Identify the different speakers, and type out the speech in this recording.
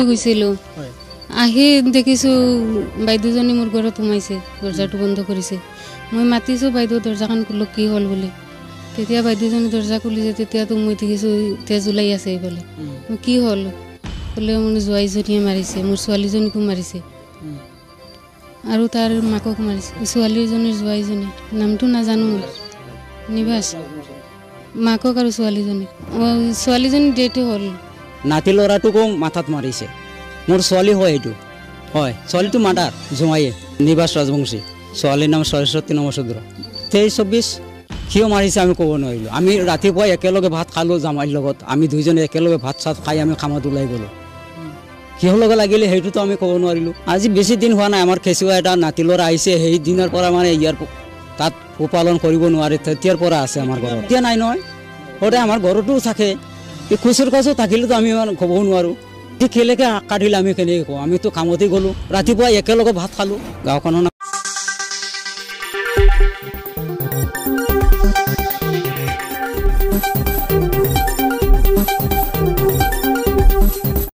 Speaker 1: গৈছিলোঁ আহি দেখিছোঁ বাইদেউজনী মোৰ ঘৰত সোমাইছে দৰ্জাটো বন্ধ কৰিছে মই মাতিছোঁ বাইদেউ দৰ্জাখন খোলক কি হ'ল বুলি তেতিয়া বাইদেউজনী দৰ্জা খুলিছে তেতিয়াতো মই দেখিছোঁ তেজ ওলাই আছে এইফালে কি হ'ল বোলে মোৰ জোৱাইজনীয়ে মাৰিছে মোৰ ছোৱালীজনীকো মাৰিছে আৰু তাৰ মাকক মাৰিছে ছোৱালীজনীৰ জোৱাইজনী নামটো নাজানো মই নিবাস মাকক আৰু ছোৱালীজনী ডেথ হ'ল
Speaker 2: নাতি ল'ৰাটোকো মাথাত মাৰিছে মোৰ ছোৱালী হয় এইটো হয় ছোৱালীটো মাদাৰ জোঁৱাইয়ে নিবাস ৰাজবংশী ছোৱালীৰ নাম সৰস্বতী নমশূদ্ৰ 23-24 কিয় মাৰিছে আমি ক'ব নোৱাৰিলোঁ আমি ৰাতিপুৱাই একেলগে ভাত খালোঁ জামাইৰ লগত আমি দুইজনে একেলগে ভাত চাত খাই আমি কামত ওলাই গ'লোঁ কিহৰ লগত লাগিলে সেইটোতো আমি ক'ব নোৱাৰিলোঁ আজি বেছি দিন হোৱা নাই আমাৰ কেঁচুৱা এটা নাতি ল'ৰা আহিছে সেই দিনৰ পৰা মানে ইয়াৰ তাত পোহপালন কৰিব নোৱাৰে তেতিয়াৰ পৰা আছে আমাৰ ঘৰত এতিয়া নাই নহয় সদায় আমাৰ ঘৰতো থাকে এই খুচুৰ কাচুৰ থাকিলেতো আমি ইমান ক'ব নোৱাৰোঁ কেলেকে কাটিলে আমি কেনেকৈ কওঁ আমিতো কামতেই গ'লোঁ ৰাতিপুৱা একেলগে ভাত খালোঁ গাঁওখনৰ